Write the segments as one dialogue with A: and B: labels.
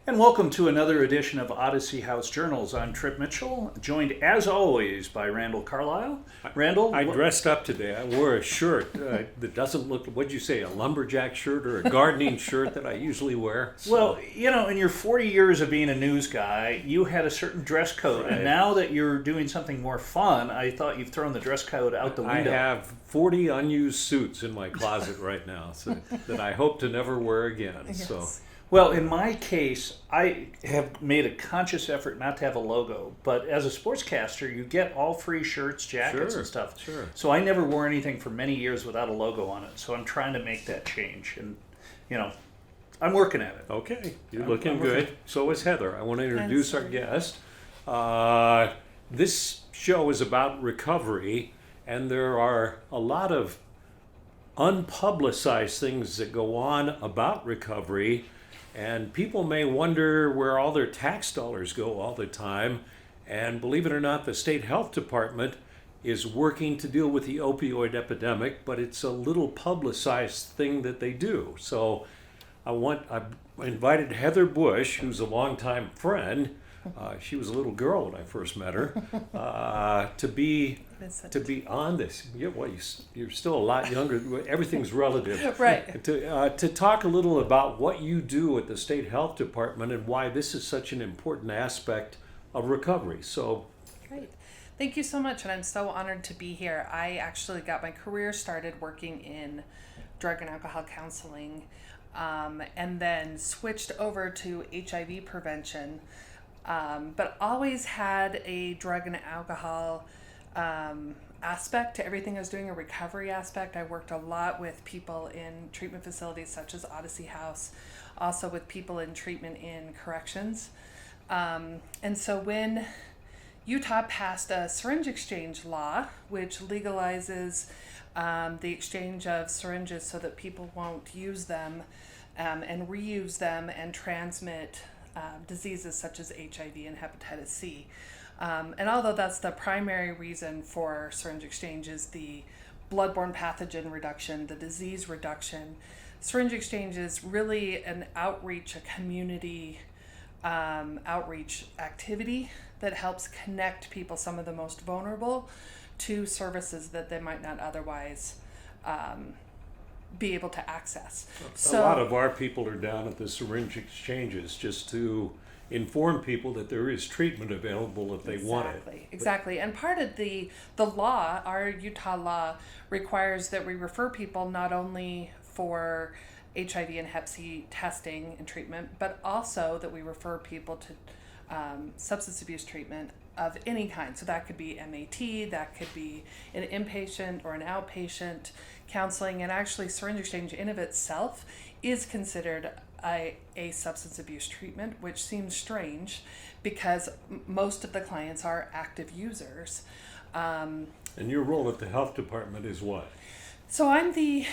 A: And welcome to another edition of Odyssey House Journals. I'm Trip Mitchell, joined as always by Randall Carlisle. Randall?
B: I dressed up today. I wore a shirt that doesn't look, what'd you say, a lumberjack shirt or a gardening shirt that I usually wear. So.
A: Well, you know, in your 40 years of being a news guy, you had a certain dress code.
B: Right.
A: And now that you're doing something more fun, I thought you've thrown the dress code out the window.
B: I have 40 unused suits in my closet right now that I hope to never wear again.
C: Yes.
B: So.
A: Well, in my case, I have made a conscious effort not to have a logo. But as a sportscaster, you get all free shirts, jackets,
B: Sure,
A: and stuff.
B: sure.
A: So I never wore anything for many years without a logo on it. So I'm trying to make that change. And, you know, I'm working at it.
B: Okay, you're
A: I'm
B: looking
A: looking-
B: good. So is Heather. I want to introduce our guest. This show is about recovery, and there are a lot of unpublicized things that go on about recovery. And people may wonder where all their tax dollars go all the time. And believe it or not, the state health department is working to deal with the opioid epidemic, but it's a little publicized thing that they do. So I invited Heather Bush, who's a longtime friend. She was a little girl when I first met her, to be on this. Yeah, well, you're still a lot younger. Everything's relative.
C: Right.
B: To talk a little about what you do at the state health department and why this is such an important aspect of recovery. So,
C: Great. Thank you so much, and I'm so honored to be here. I actually got my career started working in drug and alcohol counseling, and then switched over to HIV prevention, but always had a drug and alcohol aspect to everything I was doing, a recovery aspect. I worked a lot with people in treatment facilities such as Odyssey House, also with people in treatment in corrections. And so when Utah passed a syringe exchange law, which legalizes the exchange of syringes so that people won't use them and reuse them and transmit diseases such as HIV and hepatitis C. And although that's the primary reason for syringe exchange is the bloodborne pathogen reduction, the disease reduction, syringe exchange is really an outreach, a community outreach activity that helps connect people, some of the most vulnerable, to services that they might not otherwise be able to access.
B: a lot of our people are down at the syringe exchanges just to inform people that there is treatment available if they want it.
C: Exactly. And part of the law, our Utah law, requires that we refer people not only for HIV and Hep C testing and treatment, but also that we refer people to substance abuse treatment of any kind. So that could be MAT, that could be an inpatient or an outpatient counseling, and actually syringe exchange in of itself is considered a substance abuse treatment, which seems strange because most of the clients are active users.
B: And your role at the health department is what?
C: So I'm the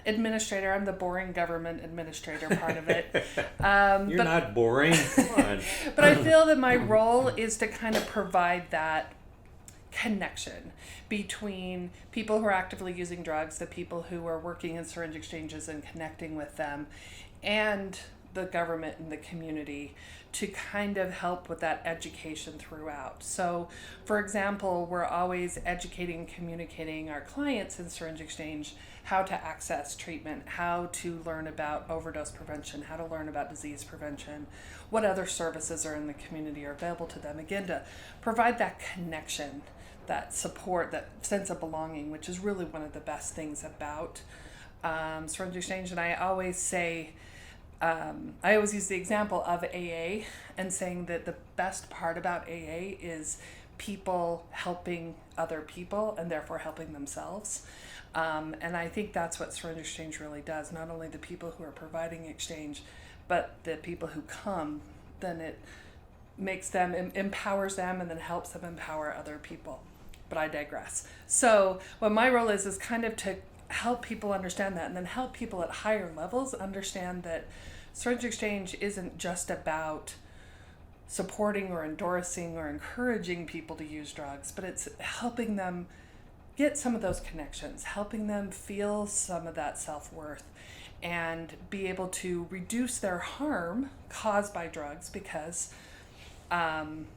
C: administrator. I'm the boring government administrator part of it.
B: You're not boring. Come on.
C: But I feel that my role is to kind of provide that connection between people who are actively using drugs, the people who are working in syringe exchanges and connecting with them, and the government and the community to kind of help with that education throughout. So, for example, we're always educating, communicating our clients in syringe exchange how to access treatment, how to learn about overdose prevention, how to learn about disease prevention, what other services are in the community are available to them. Again, to provide that connection, that support, that sense of belonging, which is really one of the best things about syringe exchange. And I always say, I always use the example of AA and saying that the best part about AA is people helping other people and therefore helping themselves. And I think that's what syringe exchange really does. Not only the people who are providing exchange, but the people who come, then it makes them, empowers them, and then helps them empower other people. But I digress. So what my role is kind of to help people understand that, and then help people at higher levels understand that syringe exchange isn't just about supporting or endorsing or encouraging people to use drugs, but it's helping them get some of those connections, helping them feel some of that self-worth, and be able to reduce their harm caused by drugs, because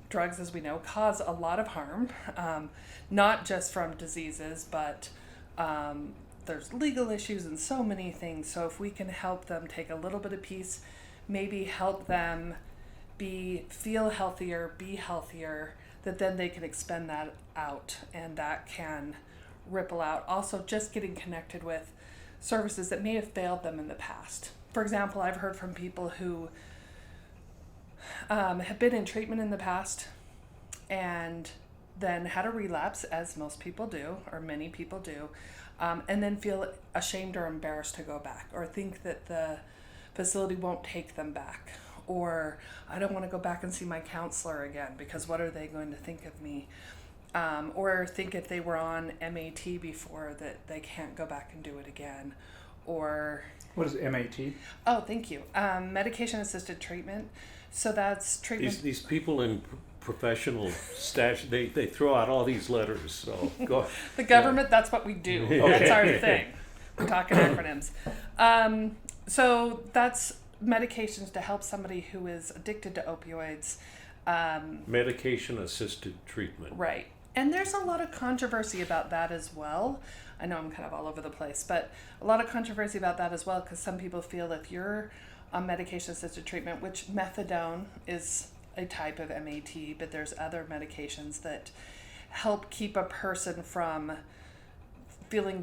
C: drugs, as we know, cause a lot of harm, not just from diseases, but there's legal issues and so many things. So if we can help them take a little bit of peace, maybe help them feel healthier, be healthier, that then they can expend that out, and that can ripple out. Also, just getting connected with services that may have failed them in the past. For example, I've heard from people who have been in treatment in the past and then had a relapse, as most people do, or many people do, and then feel ashamed or embarrassed to go back, or think that the facility won't take them back, or I don't want to go back and see my counselor again because what are they going to think of me? Or think if they were on MAT before that they can't go back and do it again. Or
A: what is MAT?
C: Oh, thank you. Medication assisted treatment. So that's treatment.
B: These people in professional stash, they throw out all these letters. So go.
C: The government, that's what we do. That's our thing. We're talking acronyms. So that's medications to help somebody who is addicted to opioids.
B: Medication assisted treatment.
C: Right. And there's a lot of controversy about that as well. I know I'm kind of all over the place, but a lot of controversy about that as well, because some people feel if you're on medication-assisted treatment, which methadone is a type of MAT, but there's other medications that help keep a person from feeling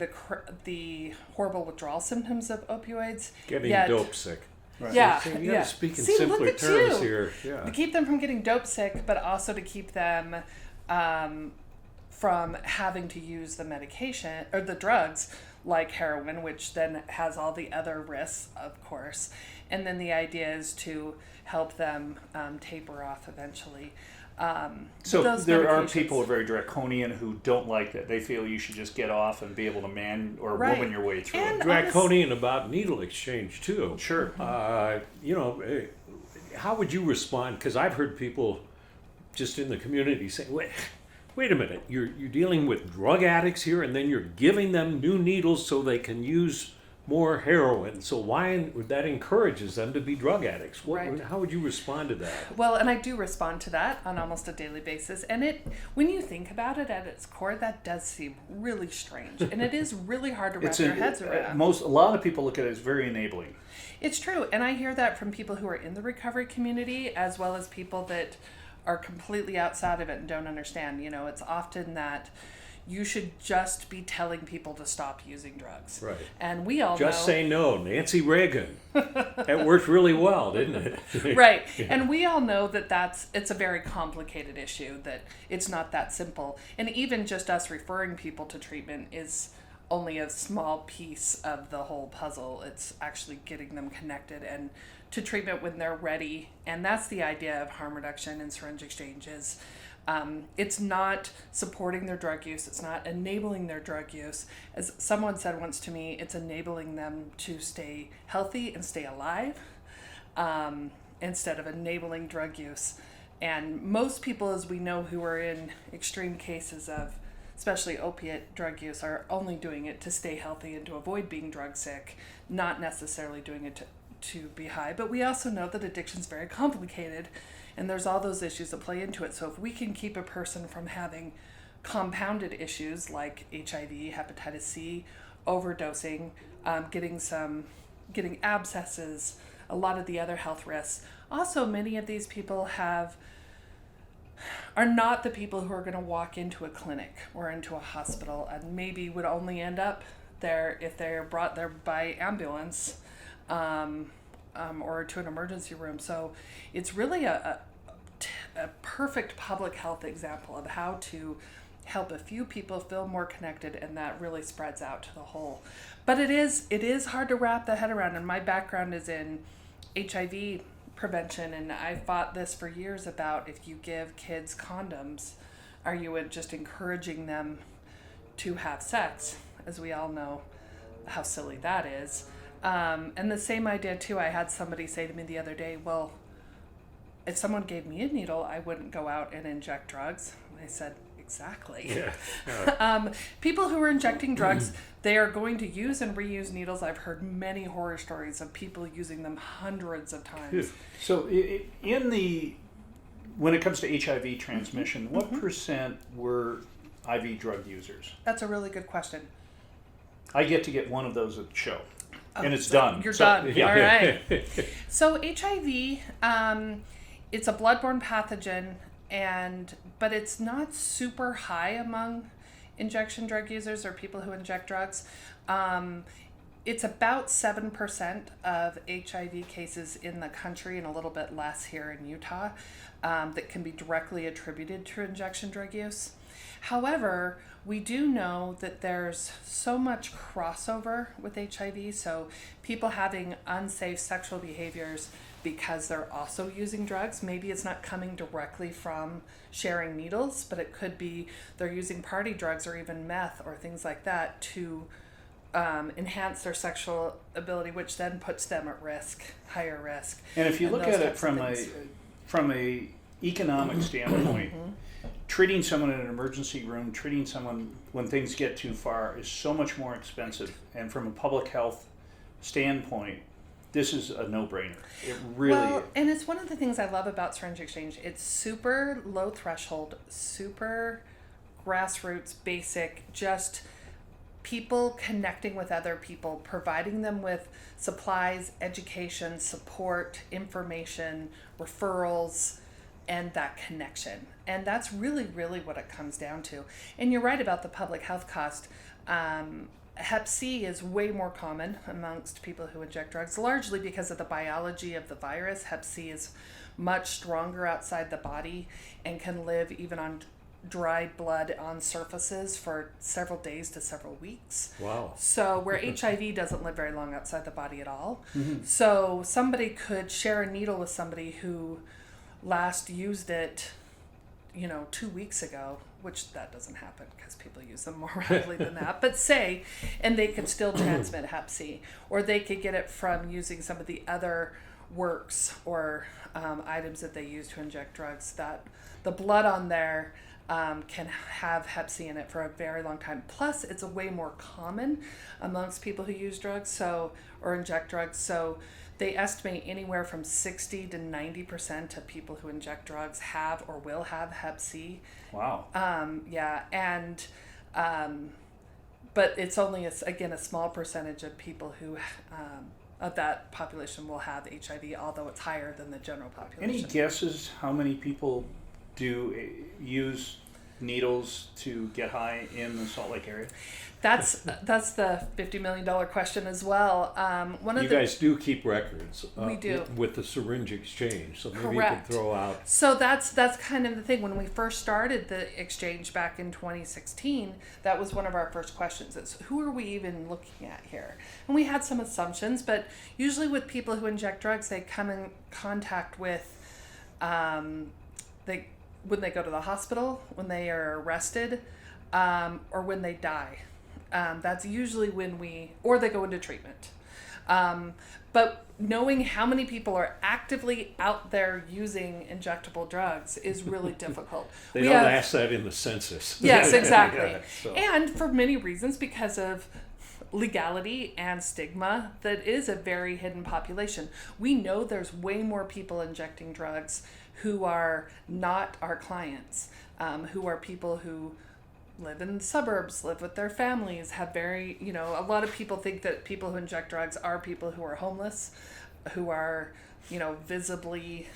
C: the horrible withdrawal symptoms of opioids.
B: Getting dope sick.
A: Right.
C: Yeah,
B: So you
C: yeah.
B: gotta speak in
C: See,
B: simpler
C: look at
B: terms
C: you.
B: here. Yeah.
C: To keep them from getting dope sick, but also to keep them from having to use the medication or the drugs like heroin, which then has all the other risks, of course. And then the idea is to help them taper off eventually.
A: So
C: those
A: there are
C: medications-
A: people who are very draconian who don't like that. They feel you should just get off and be able to
C: Right.
A: woman your way through
C: And
A: it.
B: Draconian about needle exchange too.
A: Sure.
B: How would you respond? Because I've heard people just in the community say, wait a minute, you're dealing with drug addicts here, and then you're giving them new needles so they can use more heroin. So why that encourages them to be drug addicts?
C: Right.
B: How would you respond to that?
C: Well, and I do respond to that on almost a daily basis. And when you think about it at its core, that does seem really strange. And it is really hard to wrap their heads around.
A: A lot of people look at it as very enabling.
C: It's true. And I hear that from people who are in the recovery community, as well as people that are completely outside of it and don't understand. It's often that you should just be telling people to stop using drugs.
B: Right.
C: And we all
B: Just
C: know.
B: say no. Nancy Reagan. That worked really well, didn't it?
C: Right. And we all know that it's a very complicated issue, that it's not that simple. And even just us referring people to treatment is only a small piece of the whole puzzle. It's actually getting them connected and to treatment when they're ready. And that's the idea of harm reduction and syringe exchanges. It's not supporting their drug use. It's not enabling their drug use. As someone said once to me, it's enabling them to stay healthy and stay alive, instead of enabling drug use. And most people, as we know, who are in extreme cases of especially opiate drug use, are only doing it to stay healthy and to avoid being drug sick, not necessarily doing it to be high. But we also know that addiction is very complicated, and there's all those issues that play into it. So if we can keep a person from having compounded issues like HIV, hepatitis C, overdosing, getting abscesses, a lot of the other health risks. Also, many of these people are not the people who are going to walk into a clinic or into a hospital and maybe would only end up there if they're brought there by ambulance, or to an emergency room. So it's really a perfect public health example of how to help a few people feel more connected, and that really spreads out to the whole. But it is hard to wrap the head around, and my background is in HIV prevention, and I fought this for years about, if you give kids condoms, are you just encouraging them to have sex? As we all know how silly that is. And the same idea too, I had somebody say to me the other day, well, if someone gave me a needle, I wouldn't go out and inject drugs. I said, exactly.
B: Yeah.
C: People who are injecting drugs, they are going to use and reuse needles. I've heard many horror stories of people using them hundreds of times.
A: So when it comes to HIV transmission, what percent were IV drug users?
C: That's a really good question.
A: I get to get one of those at the show, and it's
C: So
A: done.
C: You're
A: So,
C: done.
A: yeah.
C: All right. So HIV, it's a bloodborne pathogen, but it's not super high among injection drug users or people who inject drugs. It's about 7% of HIV cases in the country, and a little bit less here in Utah, that can be directly attributed to injection drug use. However, we do know that there's so much crossover with HIV, so people having unsafe sexual behaviors because they're also using drugs. Maybe it's not coming directly from sharing needles, but it could be they're using party drugs or even meth or things like that to enhance their sexual ability, which then puts them at risk, higher risk.
A: And if you look
C: those
A: at it
C: types of
A: from a economic standpoint, treating someone in an emergency room, treating someone when things get too far is so much more expensive. And from a public health standpoint, this is a no-brainer. It really is.
C: And it's one of the things I love about syringe exchange. It's super low threshold, super grassroots, basic, just people connecting with other people, providing them with supplies, education, support, information, referrals, and that connection. And that's really, really what it comes down to. And you're right about the public health cost. Hep C is way more common amongst people who inject drugs, largely because of the biology of the virus. Hep C is much stronger outside the body and can live even on dried blood on surfaces for several days to several weeks.
B: Wow.
C: So where HIV doesn't live very long outside the body at all.
A: Mm-hmm.
C: So somebody could share a needle with somebody who last used it, 2 weeks ago, which that doesn't happen because people use them more rapidly than that. But and they could still transmit Hep C, or they could get it from using some of the other works or items that they use to inject drugs. That the blood on there can have Hep C in it for a very long time. Plus, it's a way more common amongst people who use drugs, or inject drugs. So they estimate anywhere from 60 to 90% of people who inject drugs have or will have Hep C.
A: Wow.
C: But it's only a small percentage of people who of that population will have HIV, although it's higher than the general population.
A: Any guesses how many people do use needles to get high in the Salt Lake area?
C: That's the $50 million question as well.
B: You guys do keep records.
C: We do.
B: With the syringe exchange, so maybe
C: Correct.
B: you could throw out.
C: So that's kind of the thing. When we first started the exchange back in 2016, that was one of our first questions: is who are we even looking at here? And we had some assumptions, but usually with people who inject drugs, they come in contact with when they go to the hospital, when they are arrested, or when they die. That's usually or they go into treatment. But knowing how many people are actively out there using injectable drugs is really difficult.
B: They don't ask that in the census.
C: Yes, exactly.
B: Yeah, so.
C: And for many reasons, because of legality and stigma, that is a very hidden population. We know there's way more people injecting drugs who are not our clients, who are people who live in the suburbs, live with their families, have very, a lot of people think that people who inject drugs are people who are homeless, who are, visibly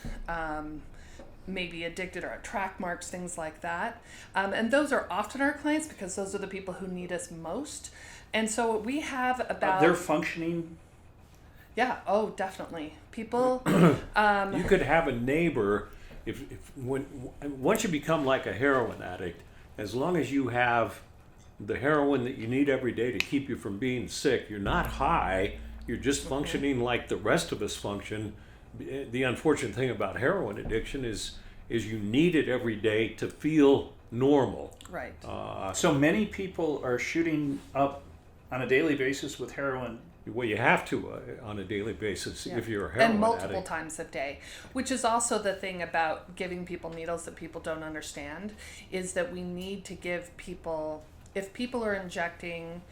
C: maybe addicted or have track marks, things like that. And those are often our clients because those are the people who need us most. And so we have about...
A: They're functioning?
C: Yeah, oh, definitely. People...
B: You could have a neighbor, once you become like a heroin addict, as long as you have the heroin that you need every day to keep you from being sick, you're not high, you're just functioning like the rest of us function. The unfortunate thing about heroin addiction is you need it every day to feel normal.
C: Right.
A: So many people are shooting up on a daily basis with heroin
B: Well, you have to on a daily basis
C: Yeah.
B: if you're a heroin
C: And multiple
B: addict.
C: times a day, which is also the thing about giving people needles that people don't understand, is that we need to give people, if people are injecting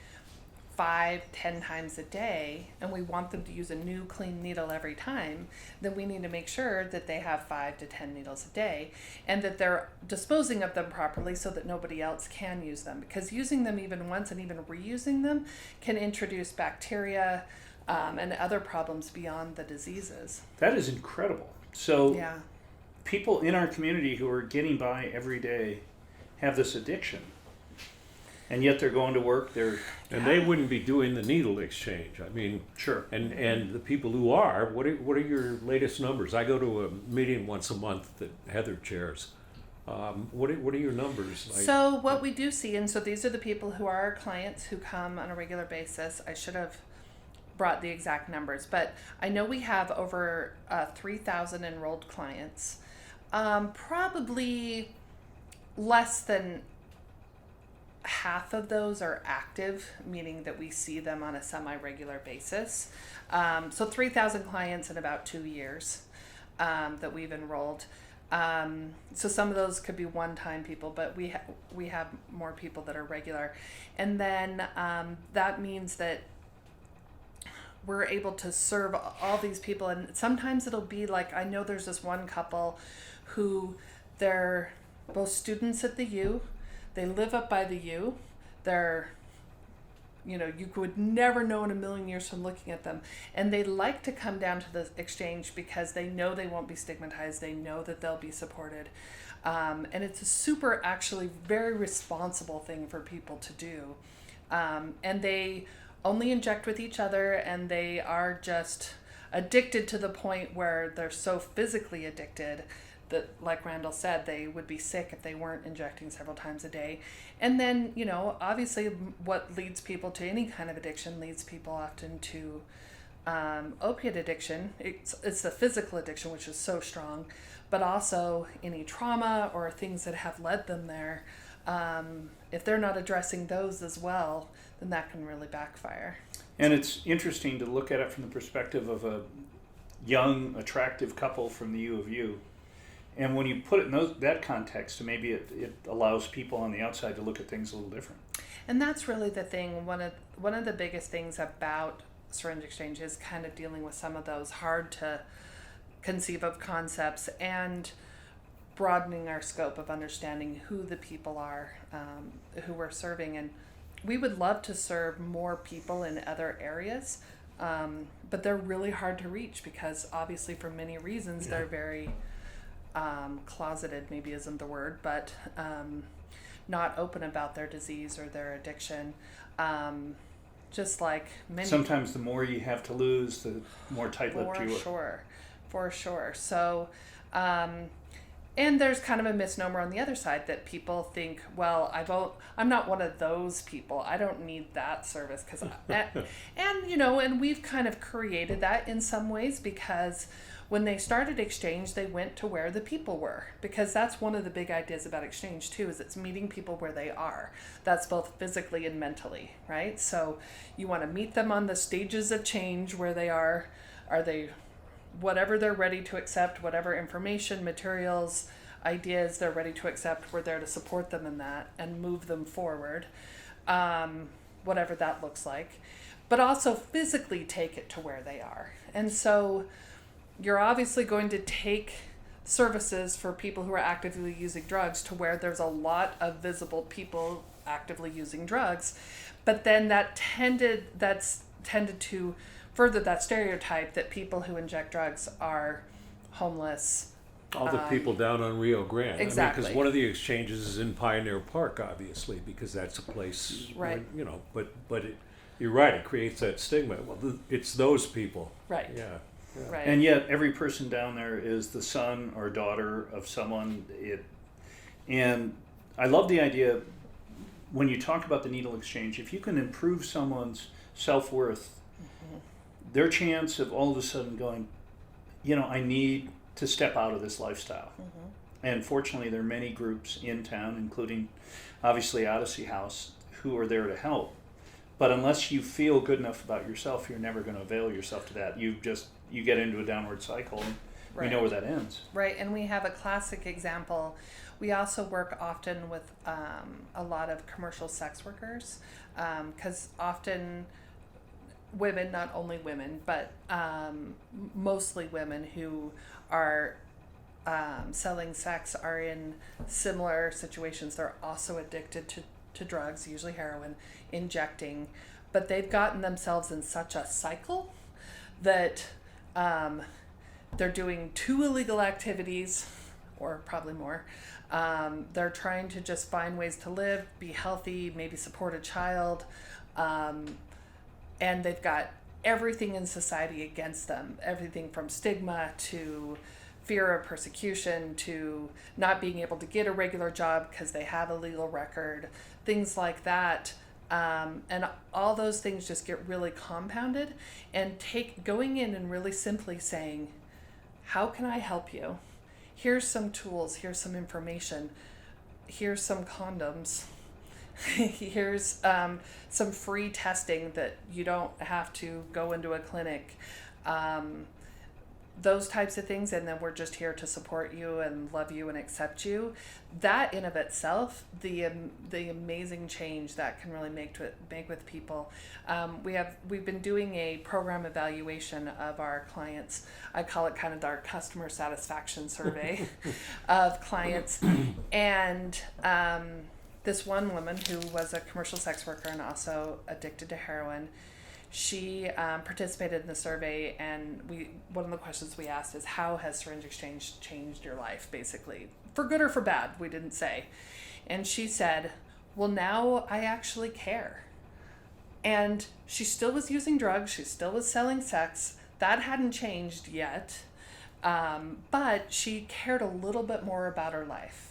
C: 5-10 times a day and we want them to use a new clean needle every time, then we need to make sure that they have 5 to 10 needles a day and that they're disposing of them properly so that nobody else can use them, because using them even once and even reusing them can introduce bacteria and other problems beyond the diseases.
A: That is incredible. So
C: Yeah.
A: people in our community who are getting by every day have this addiction, and yet they're going to work.
B: And they wouldn't be doing the needle exchange. I mean,
A: Sure.
B: and the people who are, what are your latest numbers? I go to a meeting once a month that Heather chairs. What are your numbers?
C: So what we do see, and so these are the people who are our clients who come on a regular basis. I should have brought the exact numbers, but I know we have over 3,000 enrolled clients. Probably less than half of those are active, meaning that we see them on a semi-regular basis. So 3,000 clients in about 2 years that we've enrolled. So some of those could be one-time people, but we have more people that are regular. And then that means that we're able to serve all these people. And sometimes it'll be like, I know there's this one couple who they're both students at the U. They live up by the U. They're, you would never know in a million years from looking at them. And they like to come down to the exchange because they know they won't be stigmatized. They know that they'll be supported. And it's a super, actually, very responsible thing for people to do. And they only inject with each other, and they are just addicted to the point where they're so physically addicted that, like Randall said, they would be sick if they weren't injecting several times a day. And then, obviously what leads people to any kind of addiction leads people often to opiate addiction. It's the physical addiction, which is so strong, but also any trauma or things that have led them there. If they're not addressing those as well, then that can really backfire.
A: And it's interesting to look at it from the perspective of a young, attractive couple from the U of U. And when you put it in that context, maybe it allows people on the outside to look at things a little different.
C: And that's really the thing. One of the biggest things about syringe exchange is kind of dealing with some of those hard to conceive of concepts and broadening our scope of understanding who the people are who we're serving. And we would love to serve more people in other areas, but they're really hard to reach because obviously for many reasons they're very closeted, maybe isn't the word, but not open about their disease or their addiction. Just like many.
A: Sometimes the more you have to lose, the more tight-lipped you are.
C: For sure. So, and there's kind of a misnomer on the other side that people think, well, I'm not one of those people. I don't need that service because, and we've kind of created that in some ways because when they started exchange, they went to where the people were, because that's one of the big ideas about exchange too, is it's meeting people where they are. That's both physically and mentally, right? So you want to meet them on the stages of change where they are. Are they whatever they're ready to accept, whatever information, materials, ideas they're ready to accept, we're there to support them in that and move them forward, whatever that looks like, but also physically take it to where they are. And so you're obviously going to take services for people who are actively using drugs to where there's a lot of visible people actively using drugs, but then that's tended to further that stereotype that people who inject drugs are homeless.
B: All the people down on Rio Grande.
C: Exactly.
B: Because one of the exchanges is in Pioneer Park, obviously, because that's a place,
C: Right.
B: where, but you're right, it creates that stigma. Well, it's those people.
C: Right.
B: Yeah.
C: Right.
A: And yet every person down there is the son or daughter of someone. And I love the idea when you talk about the needle exchange, if you can improve someone's self-worth, their chance of all of a sudden going, I need to step out of this lifestyle. And fortunately, there are many groups in town, including obviously Odyssey House, who are there to help. But unless you feel good enough about yourself, you're never going to avail yourself to that. You get into a downward cycle, and we know where that ends.
C: Right, and we have a classic example. We also work often with a lot of commercial sex workers, because often women, not only women, but mostly women who are selling sex are in similar situations. They're also addicted to drugs, usually heroin, injecting, but they've gotten themselves in such a cycle that they're doing 2 illegal activities, or probably more. They're trying to just find ways to live, be healthy, maybe support a child, and they've got everything in society against them, everything from stigma to fear of persecution to not being able to get a regular job because they have a legal record, things like that. And all those things just get really compounded, and going in and really simply saying, how can I help you? Here's some tools, here's some information, here's some condoms, here's some free testing that you don't have to go into a clinic. Those types of things, and then we're just here to support you and love you and accept you. That in of itself, the amazing change that can really make with people. We've been doing a program evaluation of our clients. I call it kind of our customer satisfaction survey of clients, and this one woman who was a commercial sex worker and also addicted to heroin. She participated in the survey, and one of the questions we asked is, how has syringe exchange changed your life, basically? For good or for bad, we didn't say. And she said, well, now I actually care. And she still was using drugs, she still was selling sex. That hadn't changed yet, but she cared a little bit more about her life.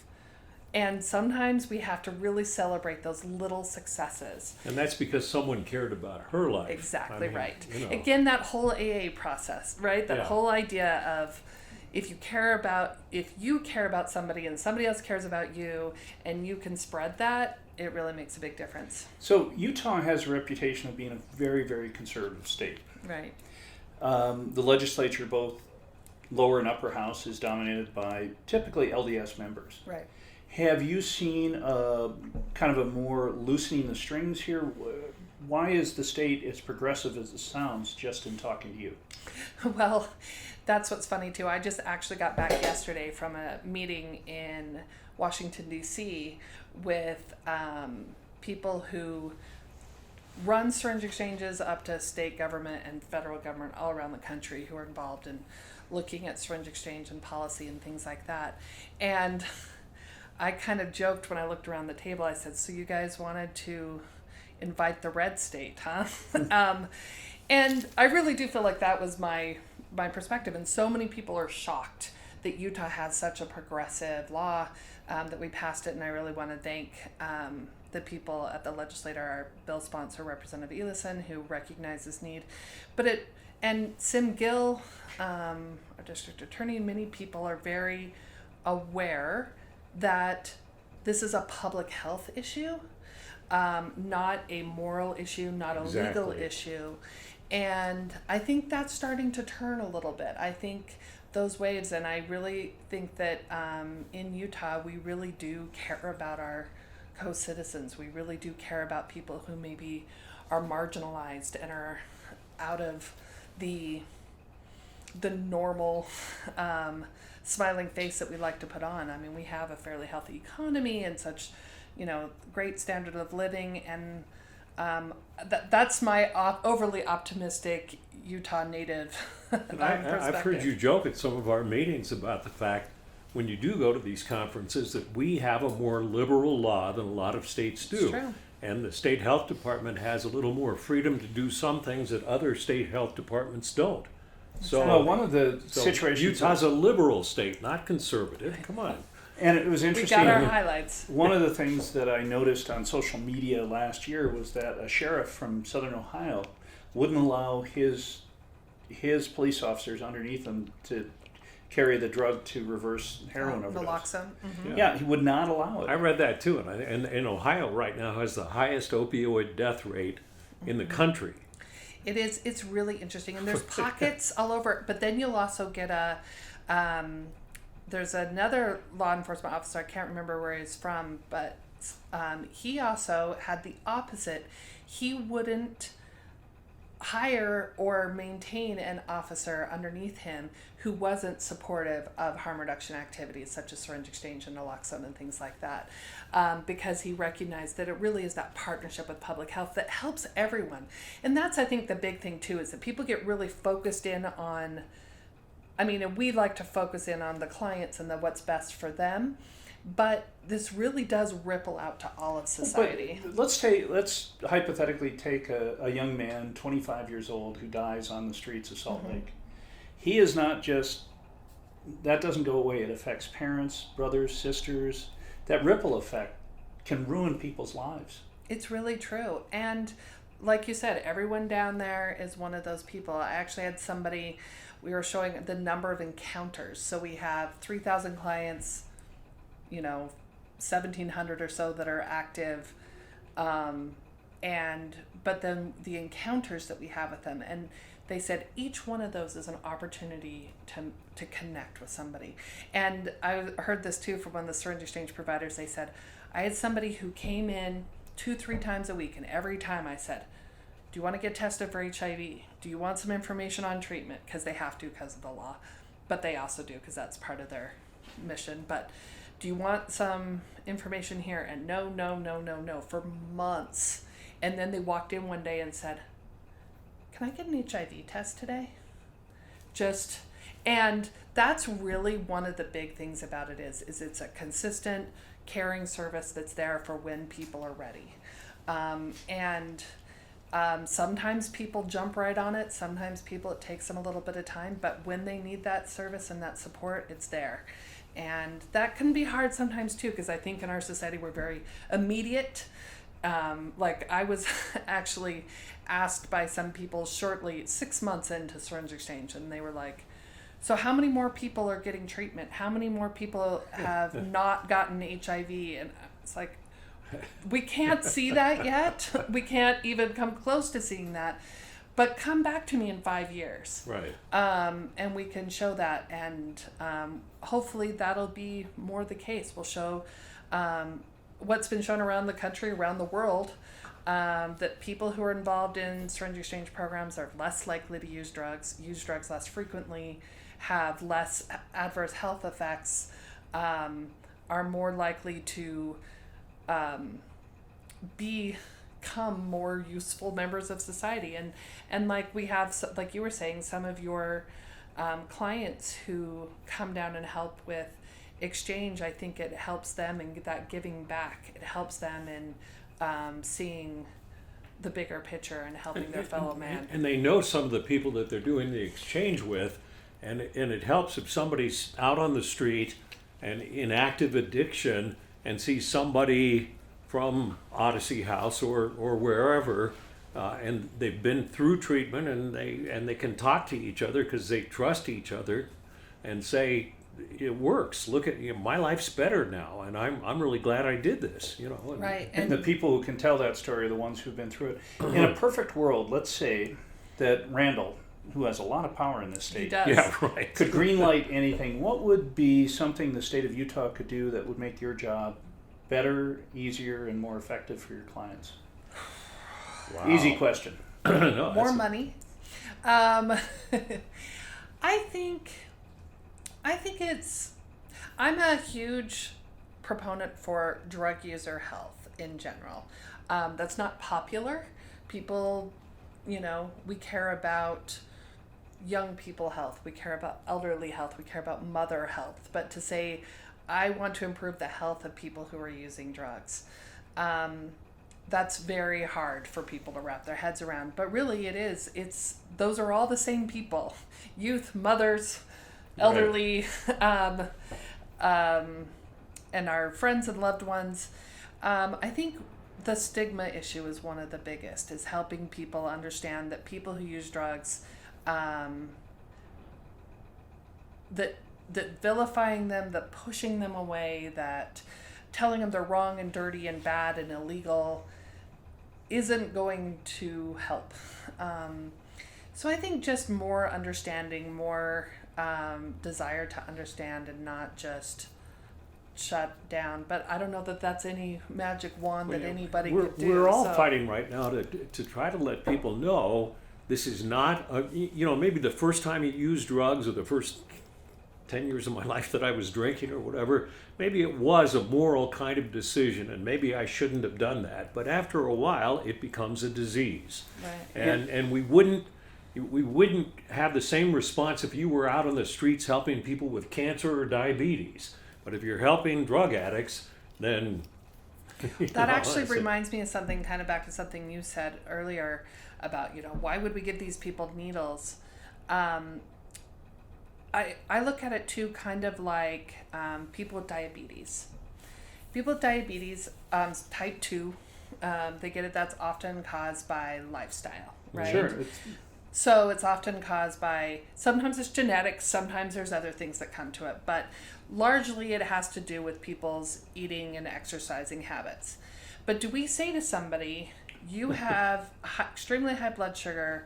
C: And sometimes we have to really celebrate those little successes.
B: And that's because someone cared about her life.
C: Exactly, right.
B: You know.
C: Again, that whole AA process, right? That whole idea of if you care about somebody and somebody else cares about you and you can spread that, it really makes a big difference.
A: So Utah has a reputation of being a very, very conservative state.
C: Right.
A: The legislature, both lower and upper house, is dominated by typically LDS members.
C: Right.
A: Have you seen kind of a more loosening the strings here? Why is the state as progressive as it sounds just in talking to you?
C: Well, that's what's funny too. I just actually got back yesterday from a meeting in Washington, D.C. with people who run syringe exchanges up to state government and federal government all around the country who are involved in looking at syringe exchange and policy and things like that. And I kind of joked when I looked around the table. I said, so you guys wanted to invite the red state, huh? And I really do feel like that was my perspective. And so many people are shocked that Utah has such a progressive law, that we passed it. And I really want to thank the people at the legislature, our bill sponsor, Representative Elison, who recognized this need. And Sim Gill, our district attorney, many people are very aware that this is a public health issue, not a moral issue, not a legal issue. And I think that's starting to turn a little bit. I think those waves, and I really think that in Utah, we really do care about our co-citizens. We really do care about people who maybe are marginalized and are out of the normal smiling face that we like to put on. I mean, we have a fairly healthy economy and such, great standard of living, and that's my overly optimistic Utah native perspective.
B: I've heard you joke at some of our meetings about the fact when you do go to these conferences that we have a more liberal law than a lot of states do.
C: It's true.
B: And the state health department has a little more freedom to do some things that other state health departments don't. So,
A: one of the situations...
B: Utah's a liberal state, not conservative. Come on.
A: And it was interesting.
C: We got our highlights.
A: One of the things that I noticed on social media last year was that a sheriff from Southern Ohio wouldn't allow his police officers underneath him to carry the drug to reverse heroin overdose.
C: Naloxone. Mm-hmm.
A: Yeah, he would not allow it.
B: I read that too, and Ohio right now has the highest opioid death rate in the country.
C: It's really interesting, and there's pockets all over, but then you'll also get there's another law enforcement officer, I can't remember where he's from, but he also had the opposite. He wouldn't hire or maintain an officer underneath him who wasn't supportive of harm reduction activities such as syringe exchange and naloxone and things like that, because he recognized that it really is that partnership with public health that helps everyone. And that's, I think, the big thing too, is that people get really focused in on, I mean, and we like to focus in on the clients and what's best for them, but this really does ripple out to all of society.
A: But let's hypothetically take a young man, 25 years old, who dies on the streets of Salt Lake. He is not just, that doesn't go away. It affects parents, brothers, sisters. That ripple effect can ruin people's lives.
C: It's really true. And like you said, everyone down there is one of those people. I actually had somebody, we were showing the number of encounters. So we have 3,000 clients, 1,700 or so that are active, but then the encounters that we have with them, and they said each one of those is an opportunity to connect with somebody. And I heard this too from one of the syringe exchange providers. They said, I had somebody who came in 2-3 times a week, and every time I said, do you want to get tested for HIV? Do you want some information on treatment? Because they have to because of the law, but they also do because that's part of their mission. But do you want some information here? And no, for months. And then they walked in one day and said, can I get an HIV test today? And that's really one of the big things about it is it's a consistent caring service that's there for when people are ready. Sometimes people jump right on it. Sometimes it takes them a little bit of time, but when they need that service and that support, it's there. And that can be hard sometimes too, because I think in our society we're very immediate. Like I was actually asked by some people shortly, 6 months into syringe exchange, and they were like, so how many more people are getting treatment? How many more people have not gotten HIV? And it's like, we can't see that yet. We can't even come close to seeing that. But come back to me in 5 years.
B: Right.
C: And we can show that. And hopefully that'll be more the case. We'll show what's been shown around the country, around the world, that people who are involved in syringe exchange programs are less likely to use drugs less frequently, have less adverse health effects, are more likely to become more useful members of society. And like we have, like you were saying, some of your clients who come down and help with exchange, I think it helps them in that giving back. It helps them in seeing the bigger picture and helping their fellow man.
B: And they know some of the people that they're doing the exchange with, and it helps if somebody's out on the street and in active addiction and sees somebody from Odyssey House or wherever, and they've been through treatment, and they can talk to each other because they trust each other, and say, it works. Look at my life's better now, and I'm really glad I did this.
C: Right.
A: And the people who can tell that story are the ones who've been through it. In a perfect world, let's say that Randall, who has a lot of power in this state,
C: He does.
B: Yeah, right.
A: could greenlight anything. What would be something the state of Utah could do that would make your job better, easier, and more effective for your clients?
B: Wow.
A: Easy question.
B: No,
C: More money. I think I'm a huge proponent for drug user health in general. That's not popular. People, we care about young people health, we care about elderly health, we care about mother health. But to say, I want to improve the health of people who are using drugs, that's very hard for people to wrap their heads around. But really those are all the same people: youth, mothers, elderly, and our friends and loved ones. I think the stigma issue is one of the biggest, is helping people understand that people who use drugs, that vilifying them, that pushing them away, that telling them they're wrong and dirty and bad and illegal isn't going to help. So I think just more understanding, more desire to understand and not just shut down. But I don't know that that's any magic wand that anybody could do.
B: We're all fighting right now to try to let people know this is not, maybe the first time you use drugs or the first 10 years of my life that I was drinking or whatever, maybe it was a moral kind of decision and maybe I shouldn't have done that. But after a while, it becomes a disease.
C: Right.
B: And we wouldn't have the same response if you were out on the streets helping people with cancer or diabetes. But if you're helping drug addicts, then...
C: That actually reminds me of something, kind of back to something you said earlier about, why would we give these people needles? I look at it too kind of like people with diabetes. People with diabetes, type 2, they get it, that's often caused by lifestyle, right?
A: Sure.
C: So it's often caused by, sometimes it's genetics, sometimes there's other things that come to it, but largely it has to do with people's eating and exercising habits. But do we say to somebody, you have extremely high blood sugar,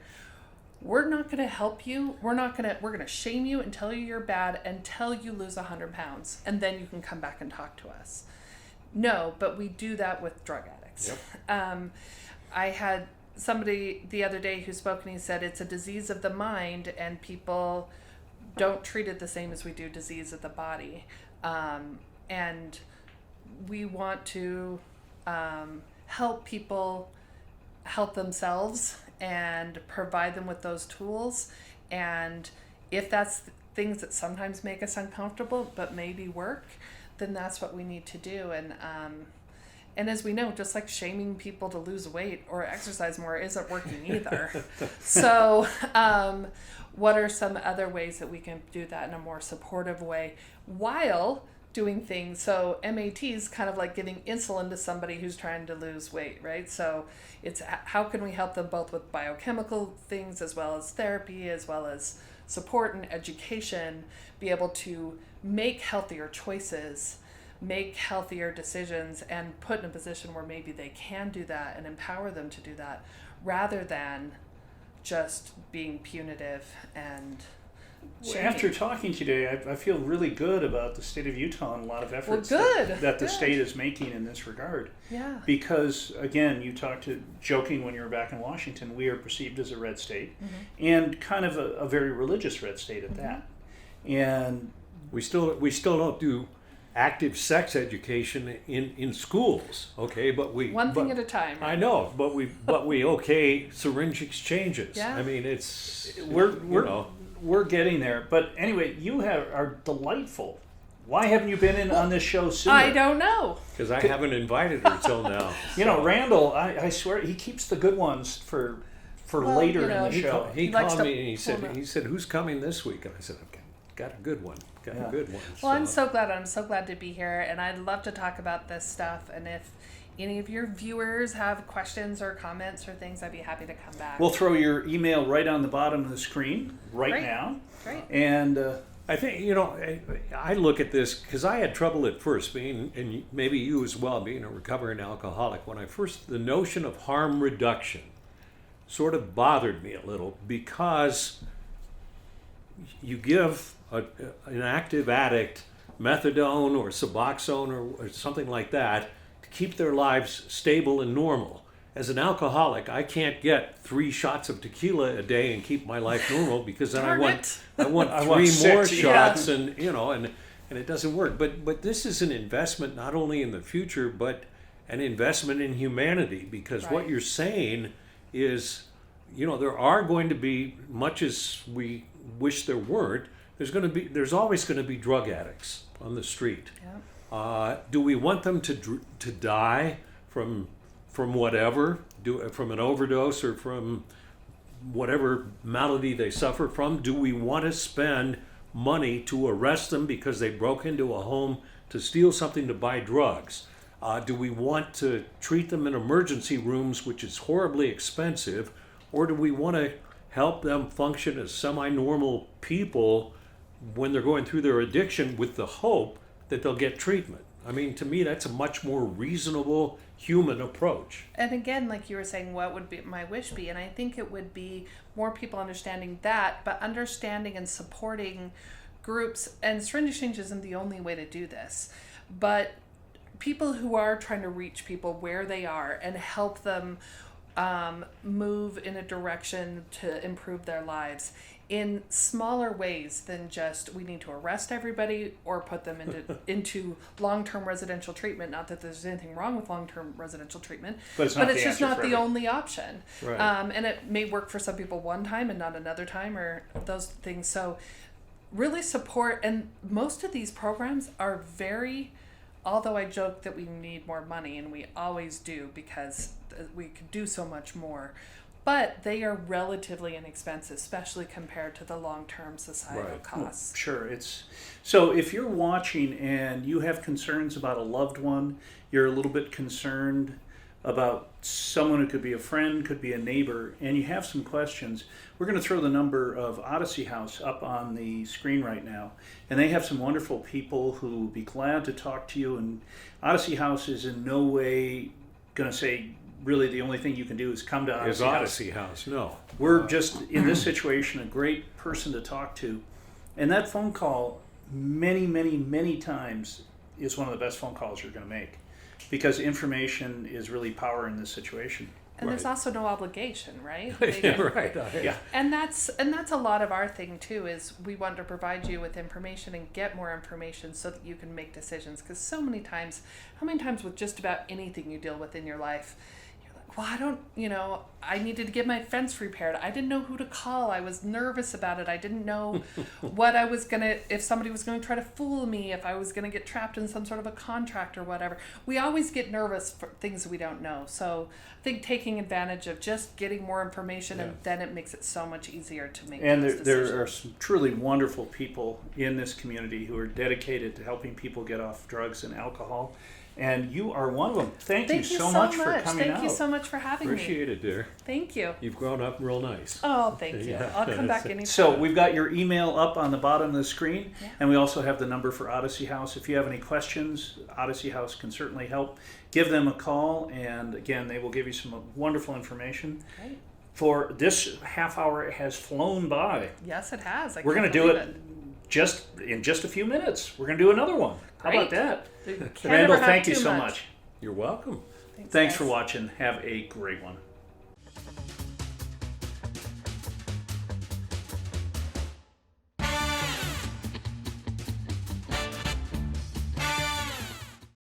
C: we're not going to help you, we're going to shame you and tell you you're bad until you lose 100 pounds, and then you can come back and talk to us. No, but we do that with drug addicts.
B: Yep.
C: I had somebody the other day who spoke and he said it's a disease of the mind and people don't treat it the same as we do disease of the body. And we want to help people help themselves and provide them with those tools. And if that's things that sometimes make us uncomfortable but maybe work, then that's what we need to do. And as we know, just like shaming people to lose weight or exercise more isn't working either. So what are some other ways that we can do that in a more supportive way while doing things? So MAT is kind of like giving insulin to somebody who's trying to lose weight, right? So it's how can we help them both with biochemical things as well as therapy, as well as support and education, be able to make healthier choices, make healthier decisions, and put in a position where maybe they can do that and empower them to do that rather than just being punitive and
A: Well, after talking today, I feel really good about the state of Utah and a lot of efforts that the state is making in this regard.
C: Yeah.
A: Because, again, you talked to joking when you were back in Washington, we are perceived as a red state and kind of a very religious red state at that. And
B: we still don't do active sex education in schools, okay? But
C: one thing at a time.
B: I know, but we okay syringe exchanges.
C: Yeah.
B: I mean, it's
A: we're getting there. But anyway, you are delightful. Why haven't you been on this show sooner?
C: I don't know.
B: Because I haven't invited her till now.
A: You know, Randall, I swear he keeps the good ones for later in the show.
B: He called me and he said, "Who's coming this week?" And I said, "Okay, got a good one. A good one."
C: Well, I'm so glad to be here, and I'd love to talk about this stuff. And if any of your viewers have questions or comments or things, I'd be happy to come back.
A: We'll throw your email right on the bottom of the screen now.
C: Great.
A: And
B: I think, I look at this because I had trouble at first being, and maybe you as well, being a recovering alcoholic. When the notion of harm reduction sort of bothered me a little because you give an active addict methadone or Suboxone or something like that to keep their lives stable and normal. As an alcoholic, I can't get 3 shots of tequila a day and keep my life normal because then I want 3 more shots and it doesn't work. But this is an investment not only in the future but an investment in humanity because what you're saying is, there are going to be, much as we wish there weren't, there's always going to be drug addicts on the street.
C: Yeah.
B: Do we want them to die from whatever, from an overdose or from whatever malady they suffer from? Do we want to spend money to arrest them because they broke into a home to steal something to buy drugs? Do we want to treat them in emergency rooms, which is horribly expensive, or do we want to help them function as semi-normal people when they're going through their addiction with the hope that they'll get treatment? I mean, to me, that's a much more reasonable human approach.
C: And again, like you were saying, what would be my wish be? And I think it would be more people understanding that, but understanding and supporting groups. And syringe exchange isn't the only way to do this, but people who are trying to reach people where they are and help them move in a direction to improve their lives in smaller ways than just we need to arrest everybody or put them into long-term residential treatment. Not that there's anything wrong with long-term residential treatment,
A: But it's
C: just not the only option.
B: Right.
C: And it may work for some people one time and not another time, or those things. So really support, and most of these programs are very, although I joke that we need more money, and we always do because we could do so much more, but they are relatively inexpensive, especially compared to the long-term societal
B: Right.
C: costs.
A: Sure. So if you're watching and you have concerns about a loved one, you're a little bit concerned about someone who could be a friend, could be a neighbor, and you have some questions, we're going to throw the number of Odyssey House up on the screen right now. And they have some wonderful people who will be glad to talk to you. And Odyssey House is in no way going to say, really the only thing you can do is come to Odyssey
B: Is
A: House.
B: Odyssey House? No.
A: We're just, in this situation, a great person to talk to. And that phone call, many, many, many times, is one of the best phone calls you're going to make. Because information is really power in this situation.
C: And there's
B: Right.
C: also no obligation, right?
B: Yeah, right.
A: Yeah.
C: And that's a lot of our thing too, is we want to provide you with information and get more information so that you can make decisions. Because so many times, how many times with just about anything you deal with in your life, you're like, well, I needed to get my fence repaired. I didn't know who to call. I was nervous about it. I didn't know if somebody was going to try to fool me, if I was going to get trapped in some sort of a contract or whatever. We always get nervous for things we don't know. So I think taking advantage of just getting more information, and then it makes it so much easier to make
A: And
C: those decisions.
A: there are some truly wonderful people in this community who are dedicated to helping people get off drugs and alcohol. And you are one of them. Thank you so much for coming out.
C: Thank you so much for having me.
B: Appreciate it, dear.
C: Thank you.
B: You've grown up real nice.
C: Oh, thank you.
B: Yeah.
C: I'll come back anytime.
A: So we've got your email up on the bottom of the screen,
C: Yeah.
A: and we also have the number for Odyssey House. If you have any questions, Odyssey House can certainly help. Give them a call, and again, they will give you some wonderful information.
C: Great.
A: For this half hour has flown by.
C: Yes, it has.
A: We're going to do it in just a few minutes. We're going to do another one. How about
C: Great.
A: that?
C: Can't
A: Randall,
C: ever have
A: thank you
C: too
A: so
C: much.
A: much.
B: You're welcome.
A: Thanks
C: guys.
A: for watching. Have a great one.